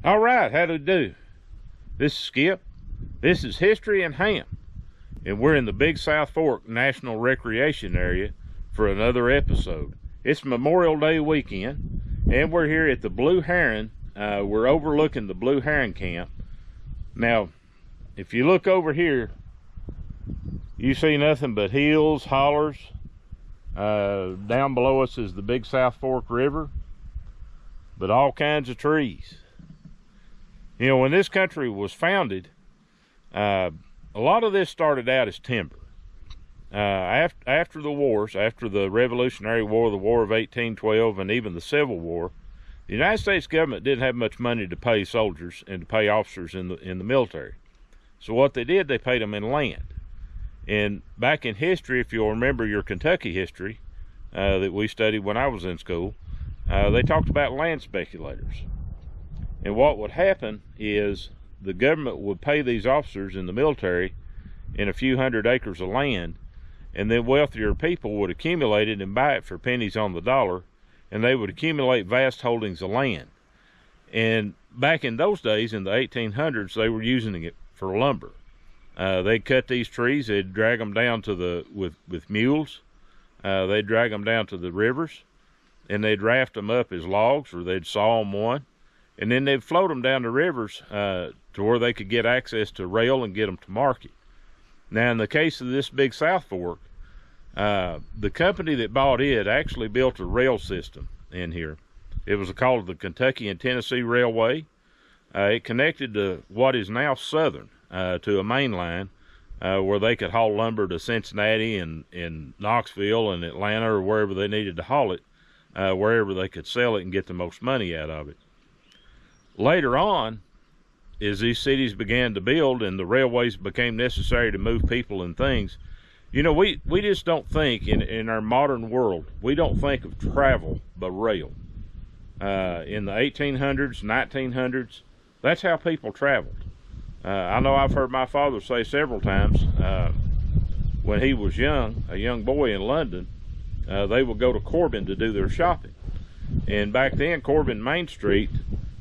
All right, how do we do? This is Skip. This is History and Ham, and we're in the Big South Fork National Recreation Area for another episode. It's Memorial Day weekend, and we're here at the Blue Heron. We're overlooking the Blue Heron camp. Now, if you look over here, you see nothing but hills, hollers. Down below us is the Big South Fork River, but all kinds of trees. You know, when this country was founded, a lot of this started out as timber. After the wars, after the Revolutionary War, the War of 1812, and even the Civil War, the United States government didn't have much money to pay soldiers and to pay officers in the military. So what they did, they paid them in land. And back in history, if you'll remember your Kentucky history that we studied when I was in school, they talked about land speculators. And what would happen is the government would pay these officers in the military in a few hundred acres of land, and then wealthier people would accumulate it and buy it for pennies on the dollar, and they would accumulate vast holdings of land. And back in those days, in the 1800s, they were using it for lumber. They'd cut these trees, they'd drag them down to with mules, they'd drag them down to the rivers, and they'd raft them up as logs, or they'd saw them one, and then they'd float them down the rivers to where they could get access to rail and get them to market. Now, in the case of this Big South Fork, the company that bought it actually built a rail system in here. It was called the Kentucky and Tennessee Railway. It connected to what is now Southern to a main line where they could haul lumber to Cincinnati and Knoxville and Atlanta, or wherever they needed to haul it, wherever they could sell it and get the most money out of it. Later on, as these cities began to build and the railways became necessary to move people and things, you know, we just don't think in our modern world, we don't think of travel by rail. In the 1800s, 1900s, that's how people traveled. I know I've heard my father say several times when he was young, a young boy in London, they would go to Corbin to do their shopping. And back then, Corbin Main Street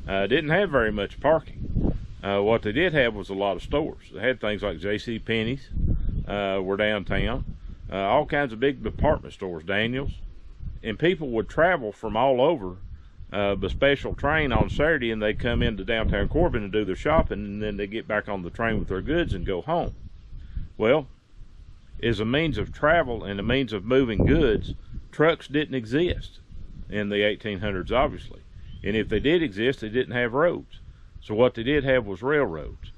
didn't have very much parking. What they did have was a lot of stores. They had things like J.C. Penney's were downtown, all kinds of big department stores, Daniels, and people would travel from all over by special train on Saturday, and they'd come into downtown Corbin and do their shopping, and then they get back on the train with their goods and go home. Well, as a means of travel and a means of moving goods, trucks didn't exist in the 1800s, obviously. And if they did exist, they didn't have roads. So what they did have was railroads.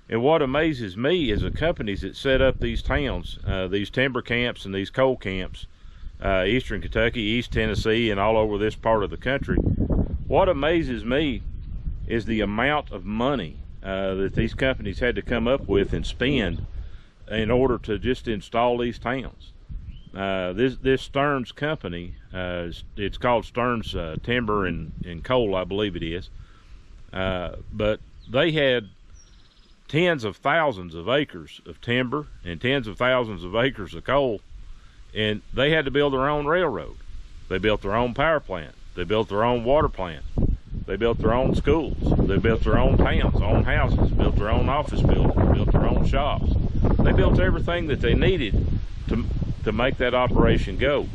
And what amazes me is the companies that set up these towns, these timber camps and these coal camps, eastern Kentucky, East Tennessee, and all over this part of the country. What amazes me is the amount of money that these companies had to come up with and spend in order to just install these towns. This Stearns company, it's called Stearns Timber and Coal, I believe it is, but they had tens of thousands of acres of timber and tens of thousands of acres of coal, and they had to build their own railroad. They built their own power plant. They built their own water plant. They built their own schools. They built their own towns, own houses, built their own office buildings, built their own shops. They built everything that they needed to make that operation go.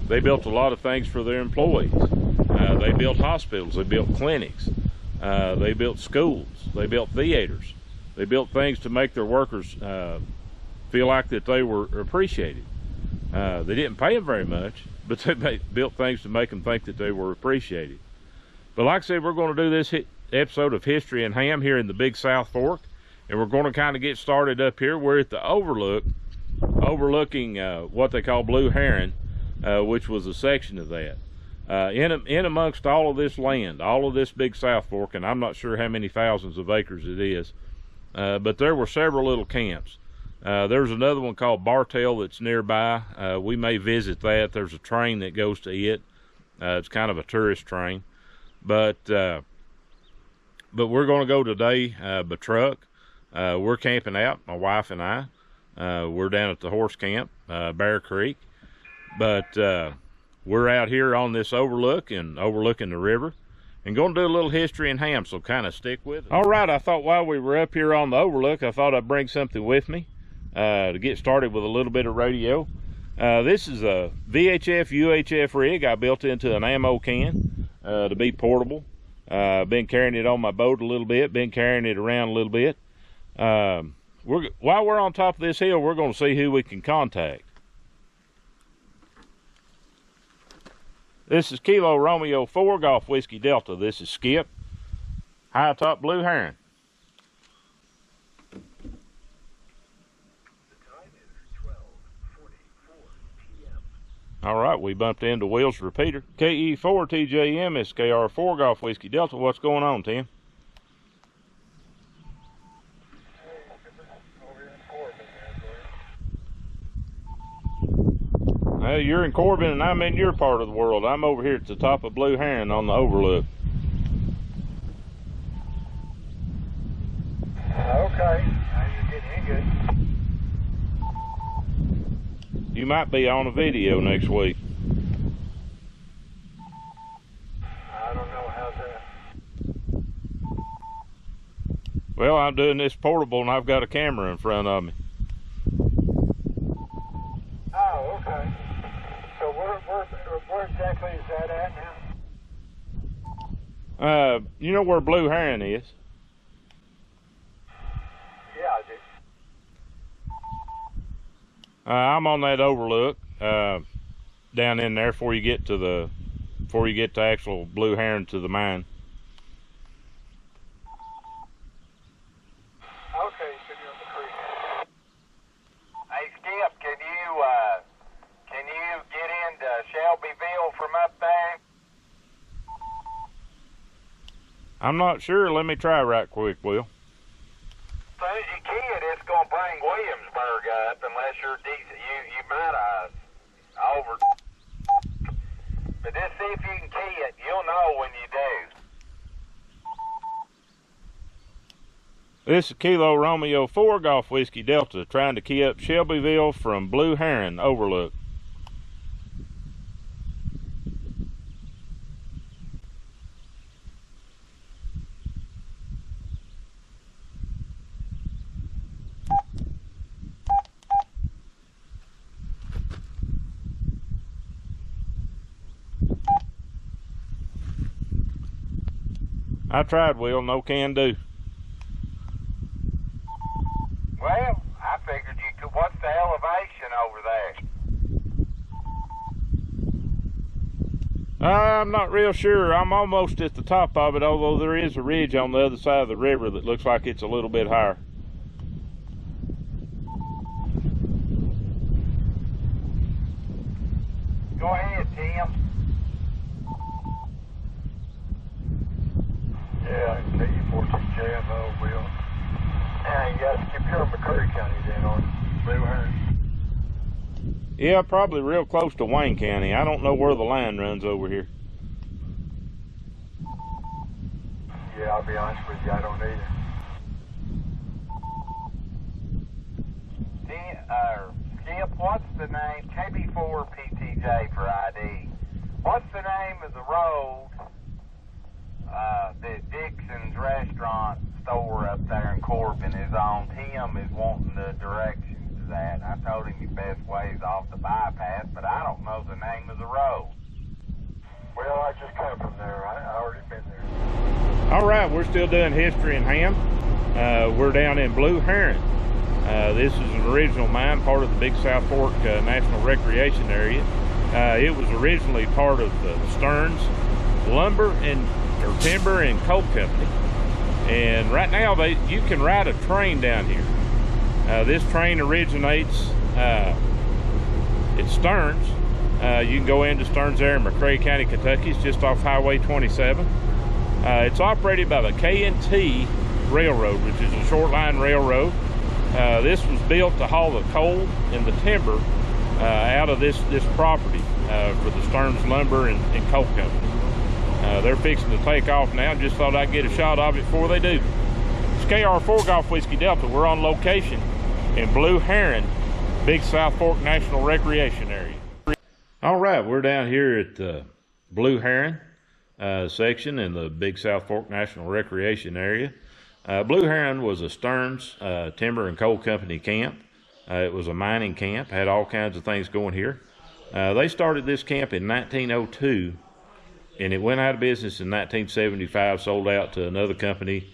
They built a lot of things for their employees. They built hospitals, they built clinics, they built schools, they built theaters. They built things to make their workers feel like that they were appreciated. They didn't pay them very much, but they built things to make them think that they were appreciated. But like I said, we're going to do this episode of History and Ham here in the Big South Fork, and we're going to kind of get started up here. We're at the overlooking what they call Blue Heron, which was a section of that. In amongst all of this land, all of this Big South Fork, and I'm not sure how many thousands of acres it is, but there were several little camps. There's another one called Bartell that's nearby. We may visit that. There's a train that goes to it. It's kind of a tourist train, but we're going to go today by truck. We're camping out, my wife and I. We're down at the horse camp, Bear Creek, but we're out here on this overlooking the river, and going to do a little history and ham, so kind of stick with it. All right, I thought while we were up here on the overlook, I thought I'd bring something with me to get started with a little bit of radio. This is a VHF UHF rig I built into an ammo can to be portable. Been carrying it on my boat a little bit, been carrying it around a little bit. While we're on top of this hill, we're going to see who we can contact. This is Kilo Romeo 4 Golf Whiskey Delta. This is Skip, high top Blue Heron. The time is 12:44 p.m. All right, we bumped into Will's repeater. KE4TJM SKR4 Golf Whiskey Delta. What's going on, Tim? Well, you're in Corbin and I'm in your part of the world. I'm over here at the top of Blue Heron on the overlook. Okay, now you're getting in good. You might be on a video next week. I don't know how's that. Well, I'm doing this portable and I've got a camera in front of me. Oh, okay. So where exactly is that at now? You know where Blue Heron is? Yeah, I do. I'm on that overlook down in there before you get to actual Blue Heron to the mine. Okay, so you're on the creek. Hey Skip, can you get into Shelbyville from up there? I'm not sure. Let me try right quick, Will. As soon as you can, it's gonna bring Williamsburg up unless you're decent. You might over. But just see if you can key it. You'll know when you do. This is Kilo Romeo 4 Golf Whiskey Delta trying to key up Shelbyville from Blue Heron overlook. I tried, Will, no can do. Well, I figured you could. What's the elevation over there? I'm not real sure. I'm almost at the top of it, although there is a ridge on the other side of the river that looks like it's a little bit higher. Go ahead, Tim. Yeah, KE4TJM, Will. Yeah, you gotta skip here in McCurry County then on Blue Heron. Yeah, probably real close to Wayne County. I don't know where the line runs over here. Yeah, I'll be honest with you, I don't either. Skip, what's the name? KB4PTJ for ID. What's the name of the road that Dixon's restaurant store up there in Corbin is on? Tim is wanting the directions to that. I told him your best way is off the bypass, but I don't know the name of the road. Well, I just come from there. I already been there. All right, we're still doing history and ham. We're down in Blue Heron. This is an original mine, part of the Big South Fork National Recreation Area. It was originally part of the Stearns Lumber or Timber and Coal Company. And right now, you can ride a train down here. This train originates at Stearns. You can go into Stearns there in McCray County, Kentucky. It's just off Highway 27. It's operated by the K&T Railroad, which is a short line railroad. This was built to haul the coal and the timber out of this property for the Stearns Lumber and Coal Company. They're fixing to take off now. Just thought I'd get a shot of it before they do. It's KR4 Golf Whiskey Delta. We're on location in Blue Heron, Big South Fork National Recreation Area. All right, we're down here at Blue Heron. section in the Big South Fork National Recreation Area. Blue Heron was a Stearns Timber and Coal Company camp. It was a mining camp, had all kinds of things going here. They started this camp in 1902, and it went out of business in 1975, sold out to another company,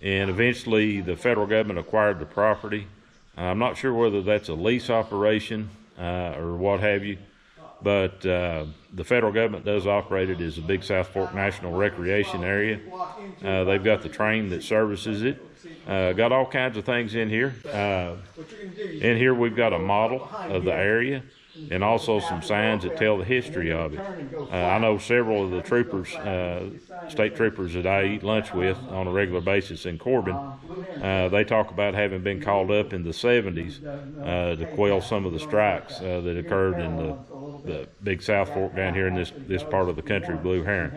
and eventually the federal government acquired the property. I'm not sure whether that's a lease operation or what have you, but the federal government does operate it as a Big South Fork National Recreation Area. They've got the train that services it. Got all kinds of things in here. In here we've got a model of the area and also some signs that tell the history of it. I know several of the troopers, state troopers that I eat lunch with on a regular basis in Corbin. They talk about having been called up in the 70s to quell some of the strikes that occurred in the Big South Fork down here in this part of the country, Blue Heron.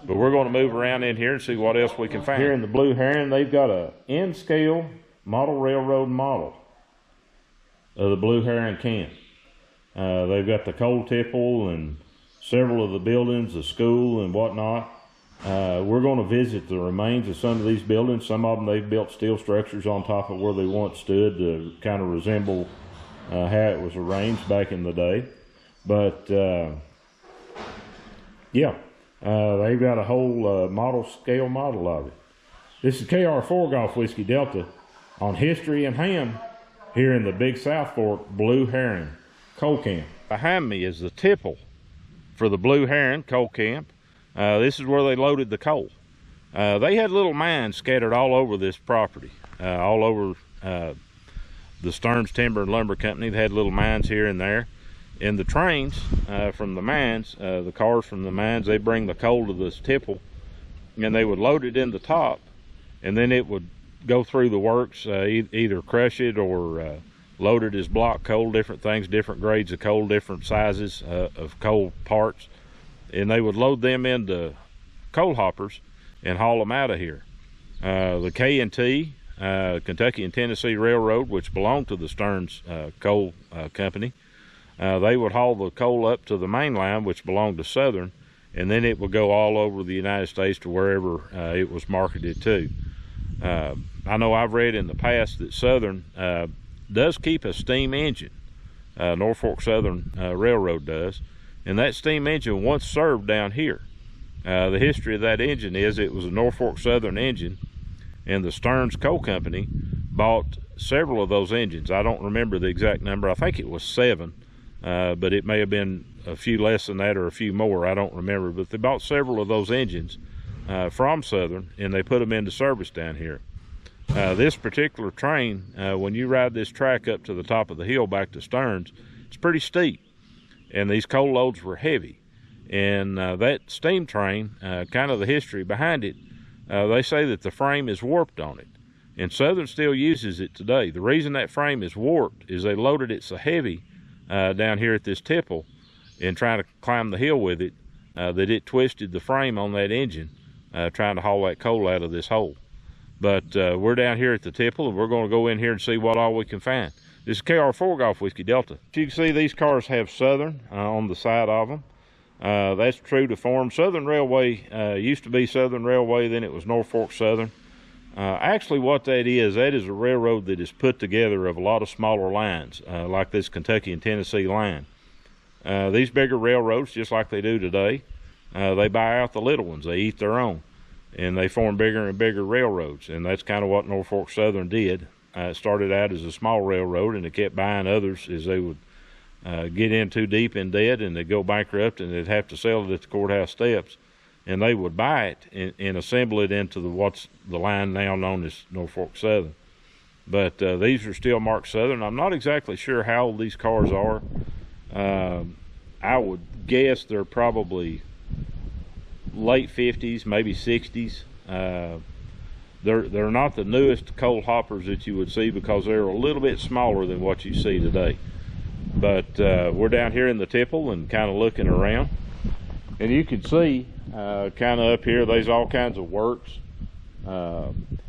But we're going to move around in here and see what else we can find. Here in the Blue Heron, they've got a N-scale model railroad model of the Blue Heron camp. They've got the coal tipple and several of the buildings, the school and whatnot. We're going to visit the remains of some of these buildings. Some of them they've built steel structures on top of where they once stood to kind of resemble how it was arranged back in the day. But yeah, they've got a whole scale model of it. This is KR4 Golf Whiskey Delta on History and Ham here in the Big South Fork Blue Heron Coal Camp. Behind me is the tipple for the Blue Heron Coal Camp. This is where they loaded the coal. They had little mines scattered all over this property, all over the Stearns Timber and Lumber Company. They had little mines here and there. And the trains from the mines, the cars from the mines, they bring the coal to this tipple, and they would load it in the top, and then it would go through the works, either crush it or load it as block coal, different things, different grades of coal, different sizes of coal parts, and they would load them into coal hoppers and haul them out of here. The K&T, Kentucky and Tennessee Railroad, which belonged to the Stearns Coal Company, they would haul the coal up to the main line, which belonged to Southern, and then it would go all over the United States to wherever it was marketed to. I know I've read in the past that Southern does keep a steam engine. Norfolk Southern Railroad does, and that steam engine once served down here. The history of that engine is it was a Norfolk Southern engine, and the Stearns Coal Company bought several of those engines. I don't remember the exact number. I think it was 7, but it may have been a few less than that or a few more. I don't remember, but they bought several of those engines from Southern, and they put them into service down here. This particular train, when you ride this track up to the top of the hill back to Stearns, it's pretty steep, and these coal loads were heavy. And that steam train, kind of the history behind it, they say that the frame is warped on it, and Southern still uses it today. The reason that frame is warped is they loaded it so heavy down here at this tipple and trying to climb the hill with it that it twisted the frame on that engine trying to haul that coal out of this hole. But we're down here at the tipple, and we're going to go in here and see what all we can find. This is KR4 Golf Whiskey Delta. You can see these cars have Southern on the side of them. That's true to form. Southern Railway used to be Southern Railway, then it was Norfolk Southern. Actually what that is a railroad that is put together of a lot of smaller lines, like this Kentucky and Tennessee line. These bigger railroads, just like they do today, they buy out the little ones. They eat their own, and they form bigger and bigger railroads, and that's kind of what Norfolk Southern did. It started out as a small railroad, and it kept buying others as they would get in too deep in debt, and they'd go bankrupt, and they'd have to sell it at the courthouse steps, and they would buy it and assemble it into what's the line now known as Norfolk Southern. But these are still marked Southern. I'm not exactly sure how old these cars are. I would guess they're probably late 50s, maybe 60s. They're not the newest coal hoppers that you would see because they're a little bit smaller than what you see today. But we're down here in the tipple and kind of looking around, and you can see kind of up here there's all kinds of works,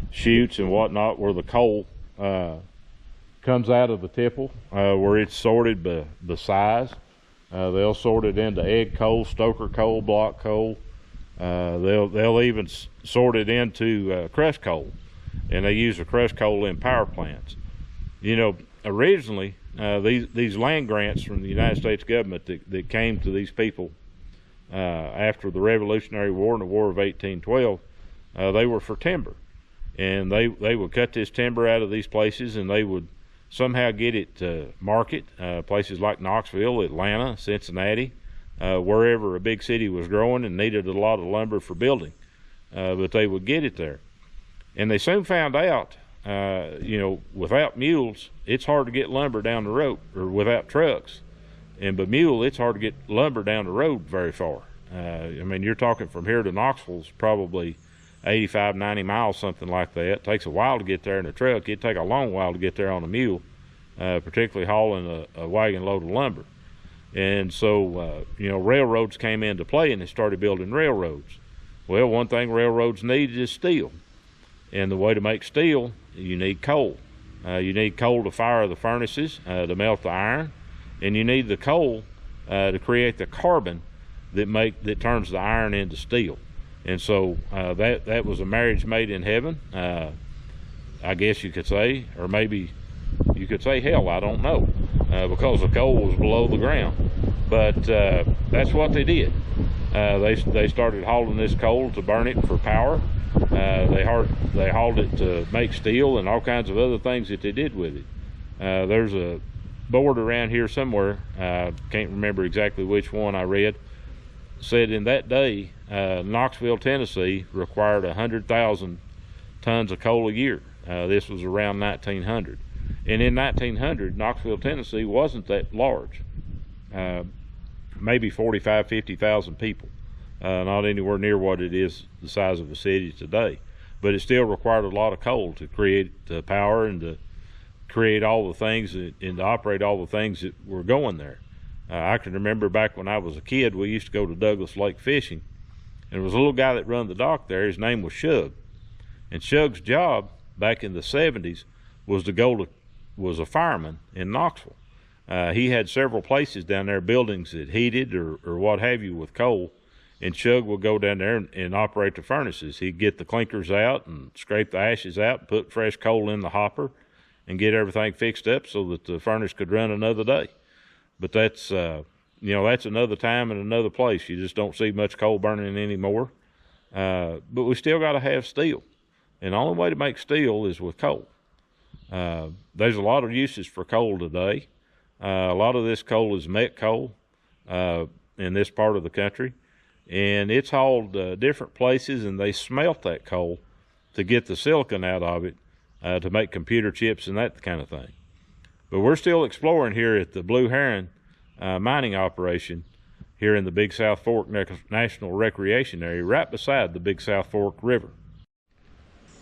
chutes and whatnot where the coal comes out of the tipple, where it's sorted by size. They'll sort it into egg coal, stoker coal, block coal, They'll even sort it into crushed coal, and they use the crushed coal in power plants. You know, originally these land grants from the United States government that came to these people after the Revolutionary War and the War of 1812, they were for timber, and they would cut this timber out of these places, and they would somehow get it to market, places like Knoxville, Atlanta, Cincinnati, wherever a big city was growing and needed a lot of lumber for building, but they would get it there. And they soon found out, you know, without mules, it's hard to get lumber down the road, or without trucks. And by mule, it's hard to get lumber down the road very far. I mean, you're talking from here to Knoxville's probably 85, 90 miles, something like that. It takes a while to get there in a truck. It'd take a long while to get there on a mule, particularly hauling a wagon load of lumber. And so, you know, railroads came into play, and they started building railroads. Well, one thing railroads needed is steel. And the way to make steel, you need coal. You need coal to fire the furnaces, to melt the iron. And you need the coal to create the carbon that turns the iron into steel. And so that was a marriage made in heaven, I guess you could say, or maybe you could say hell, I don't know, because the coal was below the ground. But that's what they did. They started hauling this coal to burn it for power. They hauled it to make steel and all kinds of other things that they did with it. There's a board around here somewhere, can't remember exactly which one I read, said in that day Knoxville, Tennessee required 100,000 tons of coal a year. This was around 1900, and in 1900 Knoxville, Tennessee wasn't that large, maybe 45, 50,000 people, not anywhere near what it is the size of a city today, but it still required a lot of coal to create the power and to create all the things and to operate all the things that were going there. I can remember back when I was a kid, we used to go to Douglas Lake fishing, and there was a little guy that run the dock there. His name was Shug, and Shug's job back in the 70s was was a fireman in Knoxville. He had several places down there, buildings that heated or what have you with coal, and Shug would go down there and operate the furnaces. He'd get the clinkers out and scrape the ashes out and put fresh coal in the hopper and get everything fixed up so that the furnace could run another day. But that's, you know, that's another time and another place. You just don't see much coal burning anymore. But we still got to have steel. And the only way to make steel is with coal. There's a lot of uses for coal today. A lot of this coal is met coal in this part of the country. And it's hauled different places, and they smelt that coal to get the silicon out of it to make computer chips and that kind of thing. But we're still exploring here at the Blue Heron mining operation here in the Big South Fork National Recreation Area, right beside the Big South Fork River.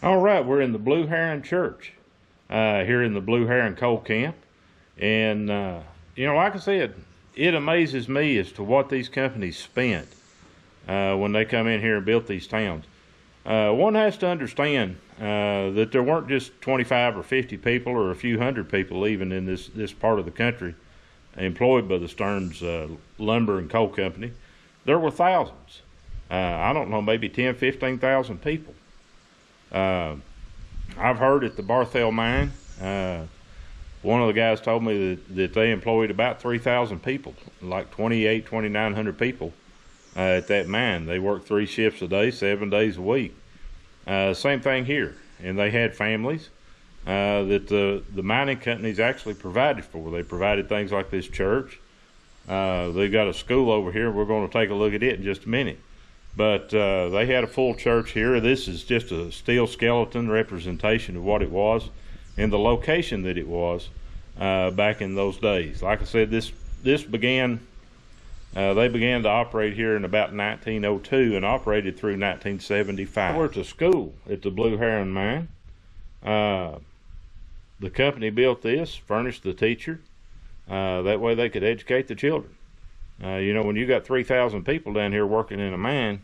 All right, we're in the Blue Heron Church here in the Blue Heron Coal Camp. And, you know, like I said, it amazes me as to what these companies spent when they come in here and built these towns. One has to understand that there weren't just 25 or 50 people or a few hundred people even in this part of the country employed by the Stearns Lumber and Coal Company. There were thousands. I don't know, maybe 10, 15,000 people. I've heard at the Barthel mine, one of the guys told me that they employed about 3,000 people, like 2,900 people at that mine. They worked 3 shifts a day, 7 days a week. Same thing here. And they had families that the mining companies actually provided for. They provided things like this church. They've got a school over here. We're going to take a look at it in just a minute. But they had a full church here. This is just a steel skeleton representation of what it was and the location that it was back in those days. Like I said, this began, they began to operate here in about 1902 and operated through 1975. We're at the school at the Blue Heron mine. The company built this, furnished the teacher. That way they could educate the children. You know, when you got 3,000 people down here working in a mine,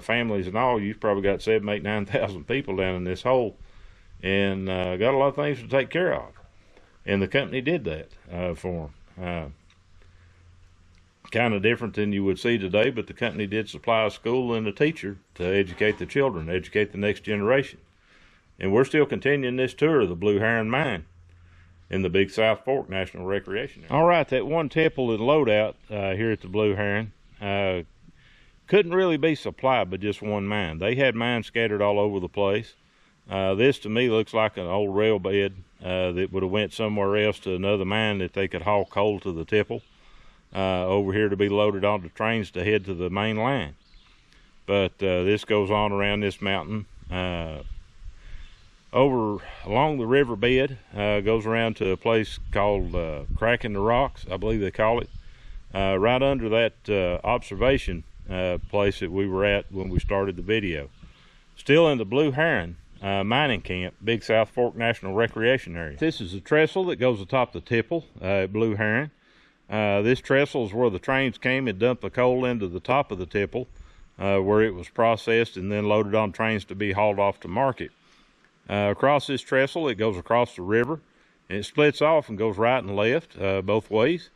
families and all, you've probably got 7,000, 8,000, 9,000 people down in this hole, and got a lot of things to take care of. And the company did that for them. kind of different than you would see today, but the company did supply a school and a teacher to educate the children, educate the next generation. And we're still continuing this tour of the Blue Heron Mine in the Big South Fork National Recreation Area. All right, that one tipple and loadout here at the Blue Heron couldn't really be supplied by just one mine. They had mines scattered all over the place. This to me looks like an old rail bed that would have went somewhere else to another mine that they could haul coal to the tipple over here to be loaded onto trains to head to the main line. But this goes on around this mountain over along the riverbed, goes around to a place called Cracking the Rocks, I believe they call it, right under that observation place that we were at when we started the video. Still in the Blue Heron mining camp, Big South Fork National Recreation Area. This is a trestle that goes atop the tipple at Blue Heron. This trestle is where the trains came and dumped the coal into the top of the tipple, where it was processed and then loaded on trains to be hauled off to market. Across this trestle, it goes across the river, and it splits off and goes right and left both ways.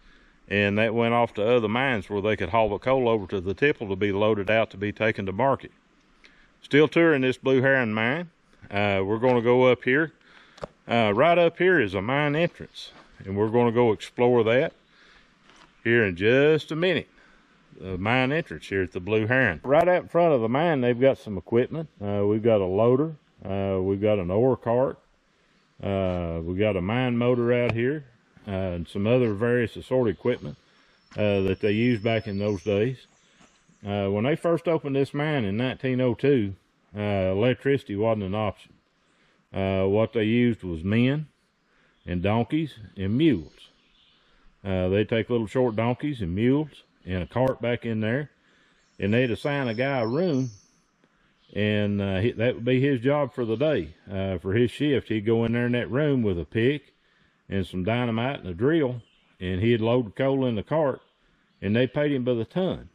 And that went off to other mines where they could haul the coal over to the tipple to be loaded out to be taken to market. Still touring this Blue Heron mine. We're going to go up here. Right up here is a mine entrance, and we're going to go explore that here in just a minute. The mine entrance here at the Blue Heron. Right out in front of the mine, they've got some equipment. We've got a loader. We've got an ore cart. We've got a mine motor out here. And some other various assorted equipment that they used back in those days. When they first opened this mine in 1902, electricity wasn't an option. What they used was men and donkeys and mules. They'd take little short donkeys and mules and a cart back in there, and they'd assign a guy a room, and that would be his job for the day. For his shift, he'd go in there in that room with a pick and some dynamite and a drill, and he'd load the coal in the cart, and they paid him by the ton.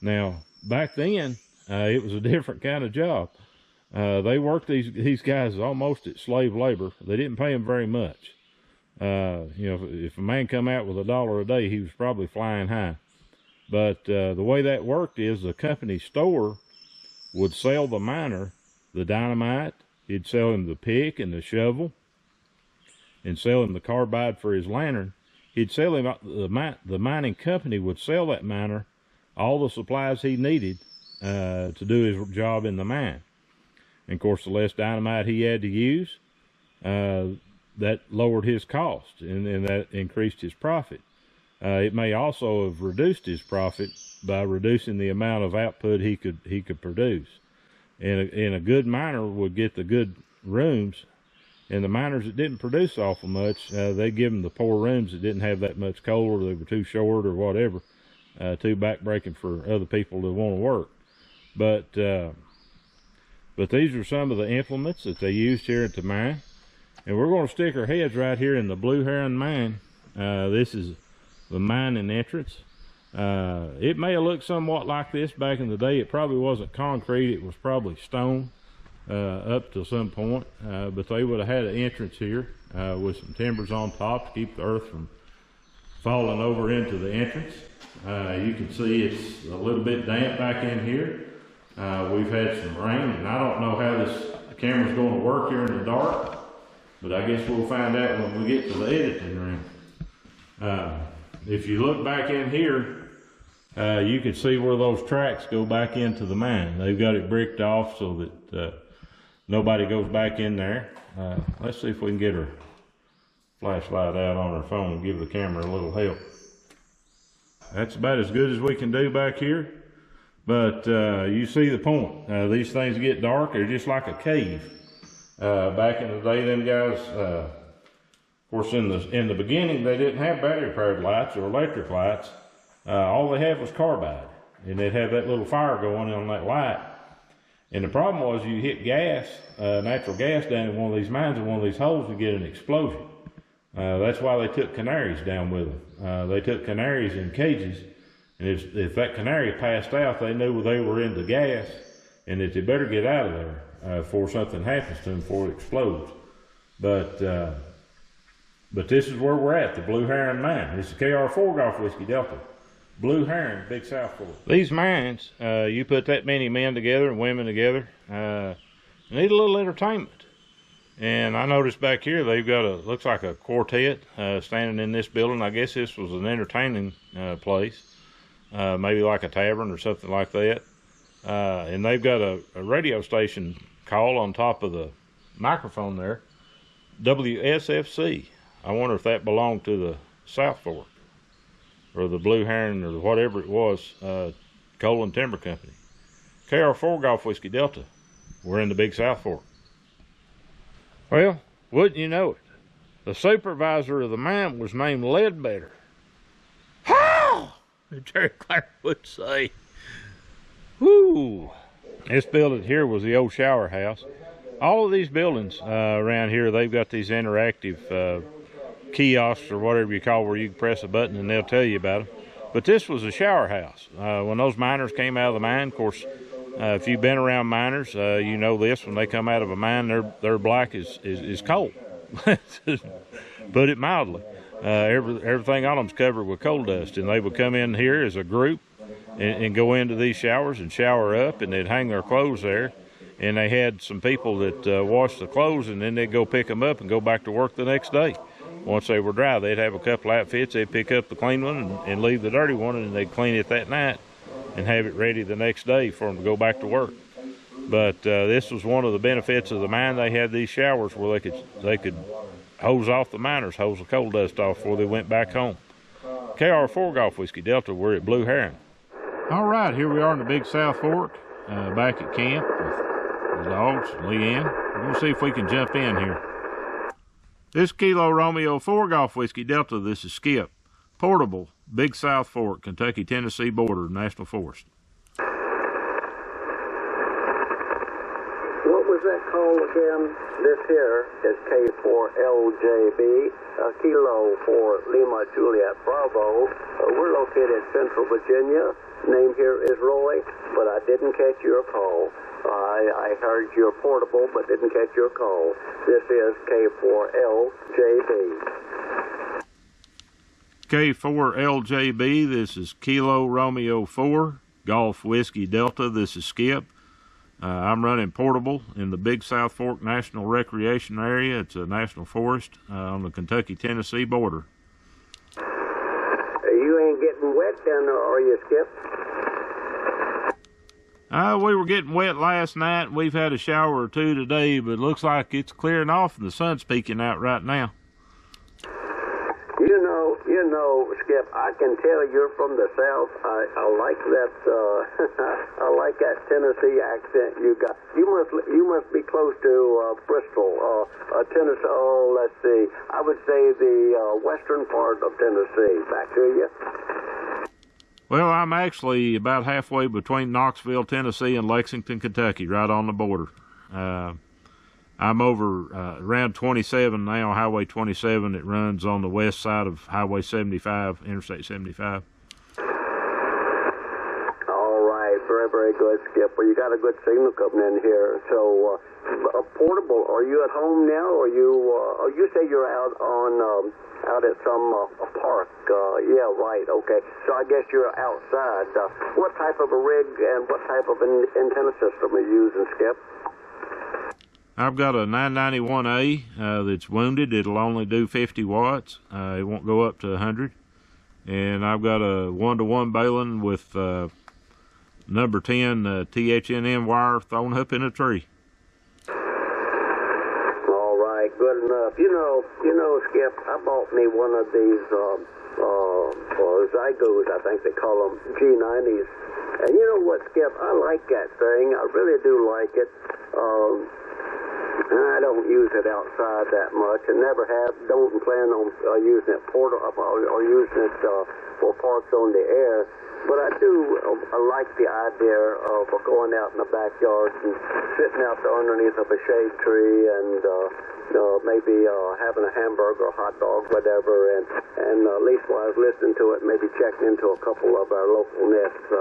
Now, back then, it was a different kind of job. They worked these guys almost at slave labor. They didn't pay them very much. You know, if a man come out with $1 a day, he was probably flying high. But the way that worked is the company store would sell the miner the dynamite. He'd sell him the pick and the shovel, and sell him the carbide for his lantern. He'd sell him, the mining company would sell that miner all the supplies he needed to do his job in the mine. And of course, the less dynamite he had to use, that lowered his cost, and that increased his profit. It may also have reduced his profit by reducing the amount of output he could produce. And a good miner would get the good rooms, and the miners that didn't produce awful much, they give them the poor rooms that didn't have that much coal, or they were too short or whatever, too backbreaking for other people to want to work. But these are some of the implements that they used here at the mine. And we're going to stick our heads right here in the Blue Heron mine. This is the mining entrance. It may have looked somewhat like this back in the day. It probably wasn't concrete. It was probably stone. Up to some point, but they would have had an entrance here with some timbers on top to keep the earth from falling over into the entrance. You can see it's a little bit damp back in here. We've had some rain, and I don't know how this camera's going to work here in the dark, but I guess we'll find out when we get to the editing room. If you look back in here, you can see where those tracks go back into the mine. They've got it bricked off so that nobody goes back in there. Let's see if we can get our flashlight out on our phone and give the camera a little help. That's about as good as we can do back here. But you see the point. These things get dark. They're just like a cave. Back in the day, them guys, of course, in the beginning, they didn't have battery-powered lights or electric lights. All they had was carbide, and they'd have that little fire going on that light. And the problem was, you hit gas, natural gas down in one of these mines, in one of these holes, to get an explosion. That's why they took canaries down with them. They took canaries in cages, and if that canary passed out, they knew they were into gas, and that they better get out of there before something happens to them, before it explodes. But this is where we're at, the Blue Heron mine. It's a KR4 Golf Whiskey Delta. Blue Heron, Big South Fork. These mines, you put that many men together and women together, need a little entertainment. And I noticed back here they've got looks like a quartet standing in this building. I guess this was an entertaining place, maybe like a tavern or something like that. And they've got a radio station call on top of the microphone there, WSFC. I wonder if that belonged to the South Fork or the Blue Heron or whatever it was, Coal and Timber Company. KR4 Golf Whiskey Delta. We're in the Big South Fork. Well, wouldn't you know it? The supervisor of the mine was named Ledbetter. How? Jerry Clark would say. Whoo! This building here was the old shower house. All of these buildings around here, they've got these interactive kiosks or whatever you call where you can press a button and they'll tell you about them. But this was a shower house. When those miners came out of the mine, of course, if you've been around miners, you know this. When they come out of a mine, their black is coal. Put it mildly. Everything on them's covered with coal dust, and they would come in here as a group and go into these showers and shower up, and they'd hang their clothes there. And they had some people that washed the clothes, and then they'd go pick them up and go back to work the next day. Once they were dry, they'd have a couple outfits. They'd pick up the clean one and leave the dirty one, and they'd clean it that night and have it ready the next day for them to go back to work. But this was one of the benefits of the mine. They had these showers where they could hose off the miners, hose the coal dust off before they went back home. KR4 Golf Whiskey Delta, we're at Blue Heron. All right, here we are in the Big South Fork, back at camp with the dogs, Leanne. We're gonna see if we can jump in here. This Kilo Romeo 4 Golf Whiskey Delta, this is Skip. Portable, Big South Fork, Kentucky-Tennessee border, National Forest. What was that called again? This here is K4LJB, Kilo for Lima Juliet Bravo. We're located in Central Virginia. Name here is Roy, but I didn't catch your call. I heard you're portable, but didn't catch your call. This is K4LJB. K4LJB, this is Kilo Romeo 4, Golf Whiskey Delta, this is Skip. I'm running portable in the Big South Fork National Recreation Area. It's a national forest on the Kentucky-Tennessee border. You ain't getting wet down there, are you, Skip? We were getting wet last night. We've had a shower or two today, but it looks like it's clearing off and the sun's peeking out right now. You know, Skip, I can tell you're from the South. I like that. I like that Tennessee accent you got. You must be close to Bristol, Tennessee. Oh, let's see. I would say the western part of Tennessee. Back to you. Well, I'm actually about halfway between Knoxville, Tennessee, and Lexington, Kentucky, right on the border. I'm over around 27 now, Highway 27. It runs on the west side of Highway 75, Interstate 75. All right, very, very good, Skip. Well, you got a good signal coming in here. So, portable, are you at home now, or you say you're out on out at some park? Yeah, right, okay. So I guess you're outside. What type of a rig and what type of an antenna system are you using, Skip? I've got a 991A that's wounded. It'll only do 50 watts. It won't go up to 100. And I've got a 1-to-1 baling with number 10 THNM wire thrown up in a tree. All right, good enough. You know, Skip, I bought me one of these Zygos, I think they call them, G90s. And you know what, Skip? I like that thing. I really do like it. I don't use it outside that much, and never have. Don't plan on using it or using it for parks on the air. But I do like the idea of going out in the backyard and sitting out there underneath of a shade tree and maybe having a hamburger, a hot dog, whatever. And at least while I was listening to it, maybe checking into a couple of our local nests.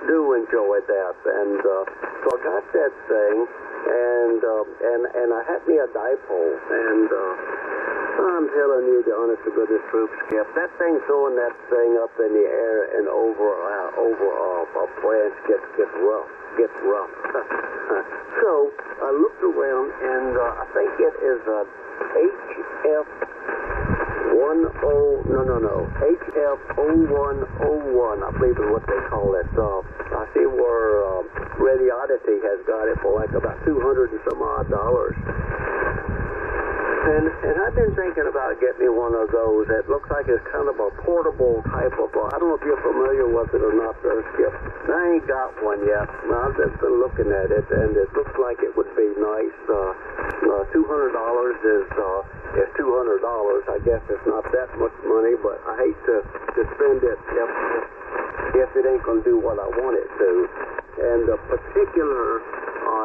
Do enjoy that. And so I got that thing. And I had me a dipole, and I'm telling you, the honest to goodness truth, Skip. That thing throwing that thing up in the air and over a branch gets rough. So I looked around, and I think it is a HF0101, I believe is what they call it. I see where Radiodity has got it for like about $200 and some odd. And I've been thinking about getting me one of those. It looks like it's kind of a portable type of, I don't know if you're familiar with it or not there, Skip. I ain't got one yet. I've just been looking at it, and it looks like it would be nice. $200 is $200. I guess it's not that much money, but I hate to spend it if it ain't going to do what I want it to. And the particular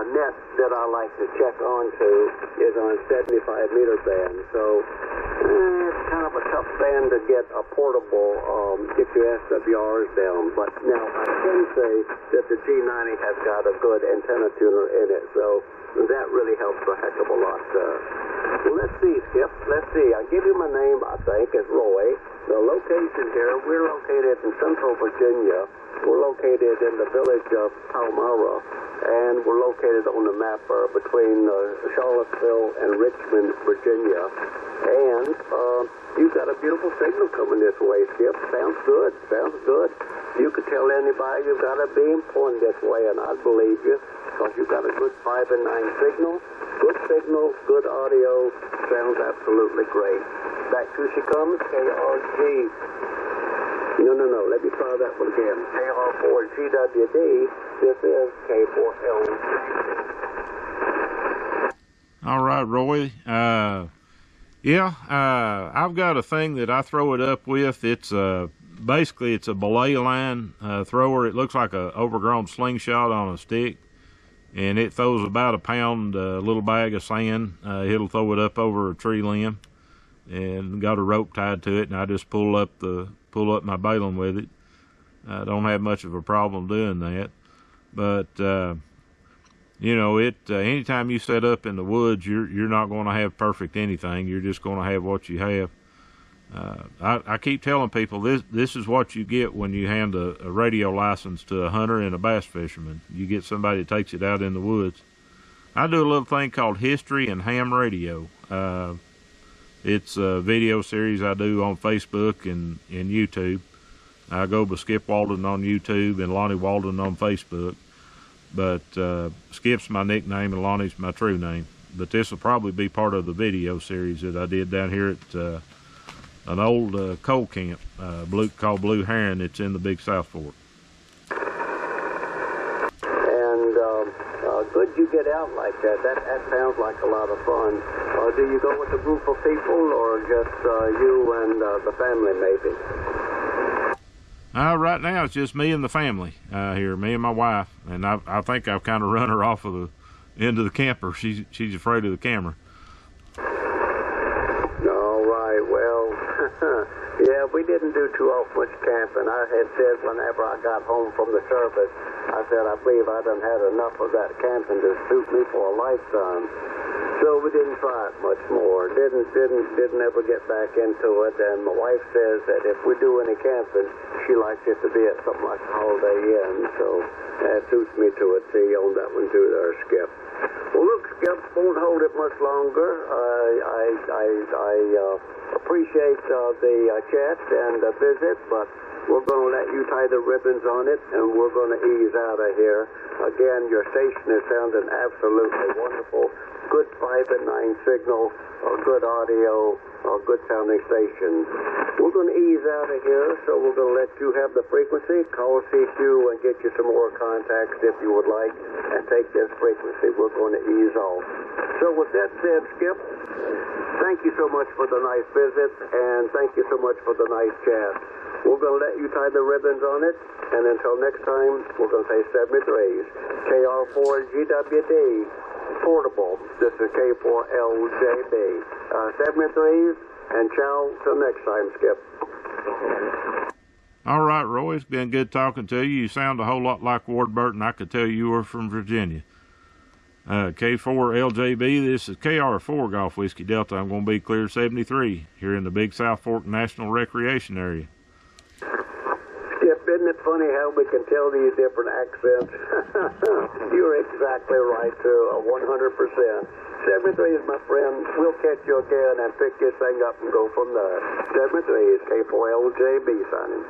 net that I like to check onto is on 75-meter band. So it's kind of a tough band to get a portable, get your SWRs down. But now I can say that the G90 has got a good antenna tuner in it. So that really helps a heck of a lot. Well, let's see, Skip. Let's see. I'll give you my name, I think, is Roy. The location here, we're located in Central Virginia. We're located in the village of Palmyra, and we're located on the map between Charlottesville and Richmond, Virginia. And you've got a beautiful signal coming this way, Skip. Sounds good. You could tell anybody you've got a beam pointing this way, and I'd believe you, because you've got a good 5 and 9 signal. Good signal, good audio, sounds absolutely great. Back to she comes, KRG. No, let me try that one again. KR4GWD, this is K4L. All right, Roy. I've got a thing that I throw it up with. It's basically it's a belay line thrower. It looks like a overgrown slingshot on a stick, and it throws about a pound, little bag of sand. It'll throw it up over a tree limb, and got a rope tied to it, and I just pull up my baling with it. I don't have much of a problem doing that, but anytime you set up in the woods, you're not going to have perfect anything. You're just going to have what you have. I keep telling people this is what you get when you hand a radio license to a hunter and a bass fisherman. You get somebody that takes it out in the woods. I do a little thing called History and Ham Radio. It's a video series I do on Facebook and YouTube. I go by Skip Walden on YouTube and Lonnie Walden on Facebook. But Skip's my nickname and Lonnie's my true name. But this will probably be part of the video series that I did down here at an old coal camp called Blue Heron. It's in the Big South Fork. And good you get out like that. That sounds like a lot of fun. Do you go with a group of people or just you and the family maybe? Right now it's just me and the family here, me and my wife, and I think I've kind of run her off of the end of the camper. She's afraid of the camera. All right, well, yeah, we didn't do too much camping. I had said whenever I got home from the service, I said I believe I done had enough of that camping to suit me for a lifetime. So we didn't try it much more. Didn't ever get back into it. And my wife says that if we do any camping, she likes it to be at something like a Holiday Inn. So that suits me to a T on that one too there, Skip. Well, look, Skip, won't hold it much longer. I appreciate the chat and the visit, but we're going to let you tie the ribbons on it, and we're going to ease out of here. Again, your station is sounding absolutely wonderful. Good 5 and 9 signal, good audio, good sounding station. We're going to ease out of here, so we're going to let you have the frequency. Call CQ and get you some more contacts if you would like, and take this frequency. We're going to ease off. So with that said, Skip, thank you so much for the nice visit, and thank you so much for the nice chat. We're going to let you tie the ribbons on it, and until next time, we're going to say 73s. KR4GWD, portable. This is K4LJB. 73s, and ciao till next time, Skip. All right, Roy, it's been good talking to you. You sound a whole lot like Ward Burton. I could tell you were from Virginia. K4LJB, this is KR4 Golf Whiskey Delta. I'm going to be clear 73 here in the Big South Fork National Recreation Area. Skip, isn't it funny how we can tell these different accents? You're exactly right, too, 100%. 73 is my friend. We'll catch you again and pick this thing up and go from there. 73 is K4LJB signing.